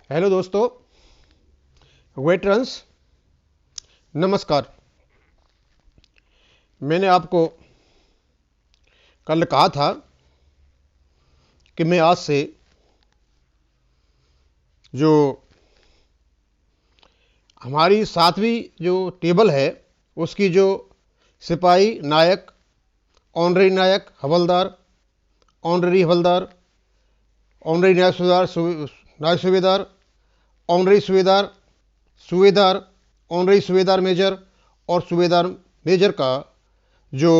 Hello दोस्तों, veterans, नमस्कार। मैंने आपको कल कहा था कि मैं आज से जो हमारी 7वीं जो टेबल है उसकी जो सिपाही, नायक, ऑनरी नायक, हवलदार, ऑनरी हवलदार, ऑनरी नायक सूबेदार, नायक सूबेदार, ऑनरी सूबेदार, सूबेदार, ऑनरी सूबेदार मेजर और सूबेदार मेजर का जो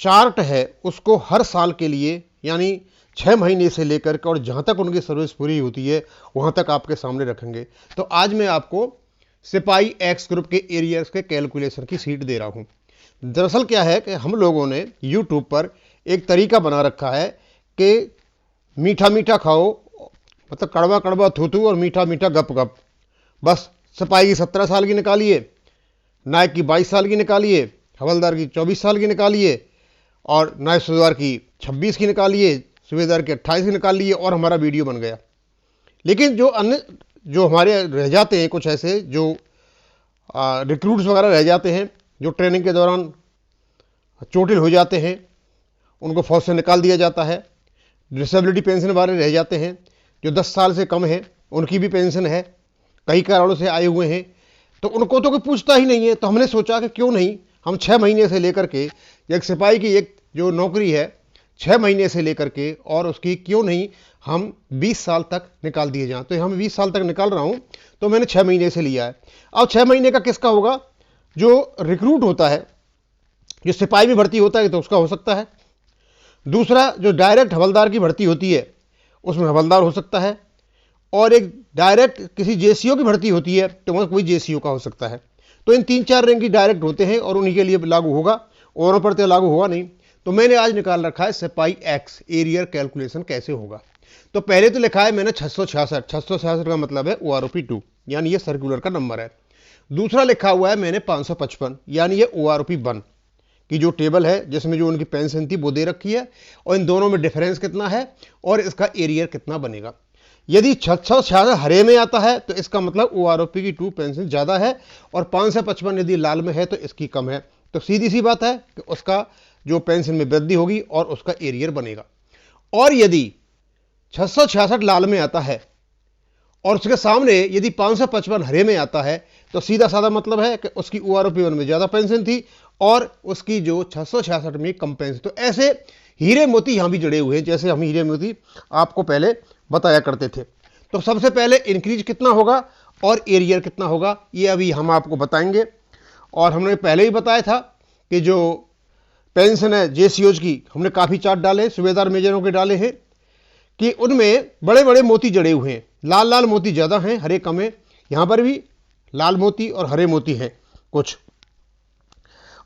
चार्ट है उसको हर साल के लिए यानी 6 महीने से लेकर के और जहाँ तक उनकी सर्विस पूरी होती है वहाँ तक आपके सामने रखेंगे। तो आज मैं आपको सिपाही एक्स ग्रुप के एरियर्स के कैलकुलेशन की सीट दे रहा हूँ। दरअसल क्या है कि हम लोगों ने यूट्यूब पर एक तरीका बना रखा है कि मीठा मीठा खाओ, मतलब कड़वा कड़वा थूथू और मीठा मीठा गप गप। बस सिपाही की 17 साल की निकालिए, नायक की 22 साल की निकालिए, हवलदार की 24 साल की निकालिए और नायक सूबेदार की 26 की निकालिए, सूबेदार की 28 की निकाल लिए और हमारा वीडियो बन गया। लेकिन जो हमारे रह जाते हैं, कुछ ऐसे जो रिक्रूट्स वगैरह रह जाते हैं, जो ट्रेनिंग के दौरान चोटिल हो जाते हैं, उनको फौज से निकाल दिया जाता है। डिसेबिलिटी पेंशन वाले रह जाते हैं, जो 10 साल से कम है उनकी भी पेंशन है, कई कारणों से आए हुए हैं, तो उनको तो कोई पूछता ही नहीं है। तो हमने सोचा कि क्यों नहीं हम 6 महीने से लेकर के एक सिपाही की एक जो नौकरी है 6 महीने से लेकर के और उसकी क्यों नहीं हम 20 साल तक निकाल दिए जाएं। तो हम 20 साल तक निकाल रहा हूं, तो मैंने 6 महीने से लिया है। अब 6 महीने का किसका होगा? जो रिक्रूट होता है, जो सिपाही में भर्ती होता है तो उसका हो सकता है। दूसरा, जो डायरेक्ट हवलदार की भर्ती होती है उसमें हवलदार हो सकता है। और एक डायरेक्ट किसी जेसीओ की भर्ती होती है तो वहाँ कोई जेसीओ का हो सकता है। तो इन 3-4 रैंक की डायरेक्ट होते हैं और उन्हीं के लिए लागू होगा, औरों पर तो लागू होगा नहीं। तो मैंने आज निकाल रखा है सिपाही एक्स एरियर कैलकुलेशन कैसे होगा। तो पहले तो लिखा है मैंने 666 का मतलब है OROP2 यानी ये सर्कुलर का नंबर है। दूसरा लिखा हुआ है मैंने 555 यानी ये OROP1 की जो टेबल है जिसमें जो उनकी पेंशन थी वो दे रखी है और इन दोनों में डिफरेंस कितना है और इसका एरियर कितना बनेगा। यदि 666 हरे में आता है तो इसका मतलब OROP की 2 पेंशन ज़्यादा है और 555 यदि लाल में है तो इसकी कम है। तो सीधी सी बात है कि उसका जो पेंशन में वृद्धि होगी और उसका एरियर बनेगा। और यदि 666 लाल में आता है और उसके सामने यदि 555 हरे में आता है तो सीधा साधा मतलब है कि उसकी OROP1 में ज़्यादा पेंशन थी और उसकी जो 666 में कम पेंशन। तो ऐसे हीरे मोती यहाँ भी जुड़े हुए हैं, जैसे हम हीरे मोती आपको पहले बताया करते थे। तो सबसे पहले इंक्रीज कितना होगा और एरियर कितना होगा ये अभी हम आपको बताएंगे। और हमने पहले ही बताया था कि जो पेंशन है जेसीओज की हमने काफ़ी चार्ट डाले, सूबेदार मेजरों के डाले हैं कि उनमें बड़े बड़े मोती जड़े हुए हैं। लाल लाल मोती ज़्यादा हैं, हरे कम हैं। यहाँ पर भी लाल मोती और हरे मोती हैं कुछ।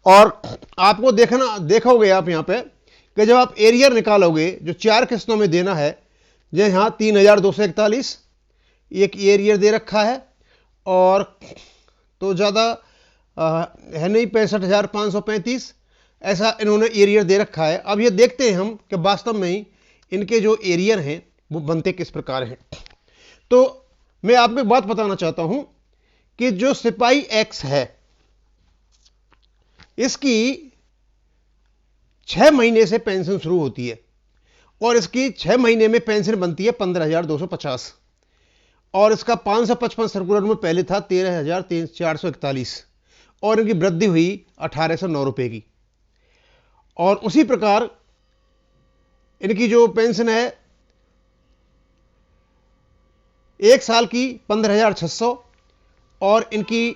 और आपको देखोगे आप यहाँ पे कि जब आप एरियर निकालोगे जो 4 किस्तों में देना है, जैसे यहाँ 3241 एक एरियर दे रखा है और तो ज़्यादा है नहीं, 65,535 ऐसा इन्होंने एरियर दे रखा है। अब ये देखते हैं हम कि वास्तव में ही इनके जो एरियर हैं वो बनते किस प्रकार हैं। तो मैं आपको एक बात बताना चाहता हूं कि जो सिपाही एक्स है इसकी 6 महीने से पेंशन शुरू होती है और इसकी 6 महीने में पेंशन बनती है 15,250 और इसका 555 सर्कुलर में पहले था 13,441 और इनकी वृद्धि हुई 1,809 रुपए की। और उसी प्रकार इनकी जो पेंशन है एक साल की 15,600 और इनकी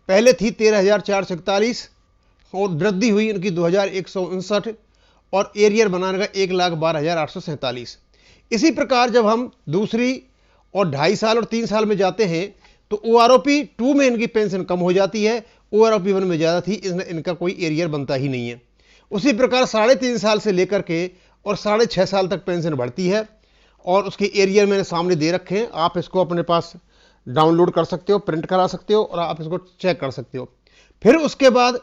पहले थी 13,441 और वृद्धि हुई इनकी 2,159 और एरियर बनाने का 1,12,847। इसी प्रकार जब हम दूसरी और 2.5 साल और 3 साल में जाते हैं तो OROP2 में इनकी पेंशन कम हो जाती है, OROP1 में ज़्यादा थी, इनका कोई एरियर बनता ही नहीं है। उसी प्रकार 3.5 साल से लेकर के और 6.5 साल तक पेंशन बढ़ती है और उसके एरियर मैंने सामने दे रखे हैं। आप इसको अपने पास डाउनलोड कर सकते हो, प्रिंट करा सकते हो और आप इसको चेक कर सकते हो। फिर उसके बाद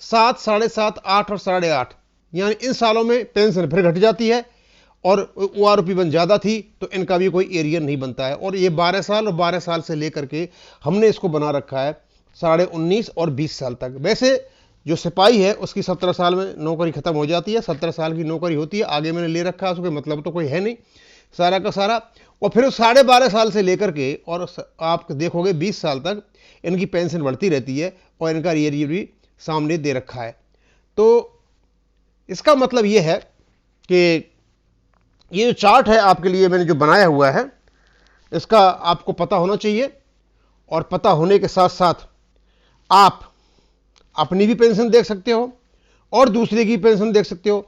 7, 7.5, 8 और 8.5 यानी इन सालों में पेंशन फिर घट जाती है और ORP1 ज़्यादा थी तो इनका भी कोई एरियर नहीं बनता है। और ये 12 साल और 12 साल से लेकर के हमने इसको बना रखा है 19.5 और 20 साल तक। वैसे जो सिपाही है उसकी 17 साल में नौकरी खत्म हो जाती है, 17 साल की नौकरी होती है। आगे मैंने ले रखा है, उसके मतलब तो कोई है नहीं सारा का सारा। और फिर 12.5 साल से लेकर के और आप देखोगे 20 साल तक इनकी पेंशन बढ़ती रहती है और इनका एरियर भी सामने दे रखा है। तो इसका मतलब ये है कि ये जो चार्ट है आपके लिए मैंने जो बनाया हुआ है इसका आपको पता होना चाहिए, और पता होने के साथ साथ आप अपनी भी पेंशन देख सकते हो और दूसरे की पेंशन देख सकते हो।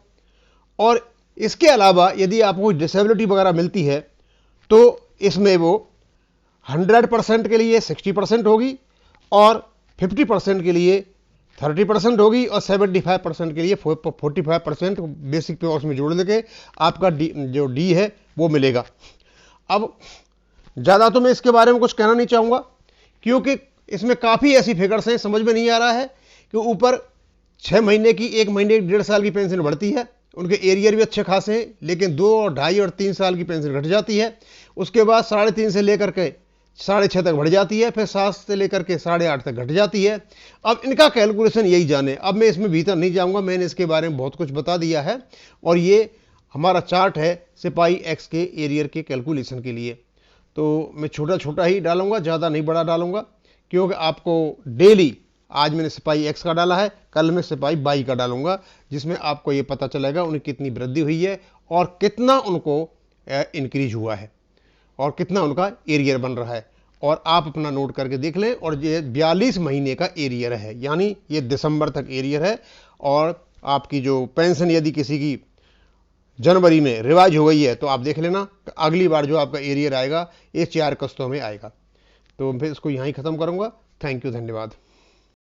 और इसके अलावा यदि आपको डिसेबिलिटी वगैरह मिलती है तो इसमें वो 100% के लिए 60% होगी और 50% के लिए 30% होगी और 75% के लिए 45% बेसिक पे उसमें जोड़ देके आपका जो डी है वो मिलेगा। अब ज़्यादा तो मैं इसके बारे में कुछ कहना नहीं चाहूँगा, क्योंकि इसमें काफ़ी ऐसी फिगर्स हैं समझ में नहीं आ रहा है कि ऊपर 6 महीने की, 1 महीने की, 1.5 साल की पेंशन बढ़ती है, उनके एरियर भी अच्छे खासे हैं, लेकिन 2 और 2.5 और 3 साल की पेंशन घट जाती है। उसके बाद 3.5 से लेकर के 6.5 तक बढ़ जाती है, फिर 7 से लेकर के 8.5 तक घट जाती है। अब इनका कैलकुलेशन यही जाने, अब मैं इसमें भीतर नहीं जाऊंगा, मैंने इसके बारे में बहुत कुछ बता दिया है। और ये हमारा चार्ट है सिपाही एक्स के एरियर के कैलकुलेशन के लिए। तो मैं छोटा छोटा ही डालूंगा, ज़्यादा नहीं बड़ा डालूंगा, क्योंकि आपको डेली, आज मैंने सिपाही एक्स का डाला है, कल मैं सिपाही वाई का डालूंगा, जिसमें आपको ये पता चलेगा उन्हें कितनी वृद्धि हुई है और कितना उनको इंक्रीज हुआ है और कितना उनका एरियर बन रहा है। और आप अपना नोट करके देख लें। और ये 42 महीने का एरियर है, यानी ये दिसंबर तक एरियर है। और आपकी जो पेंशन यदि किसी की जनवरी में रिवाइज हो गई है तो आप देख लेना, अगली बार जो आपका एरियर आएगा ये 4 किस्तों में आएगा। तो फिर इसको यहीं ख़त्म करूँगा। थैंक यू, धन्यवाद।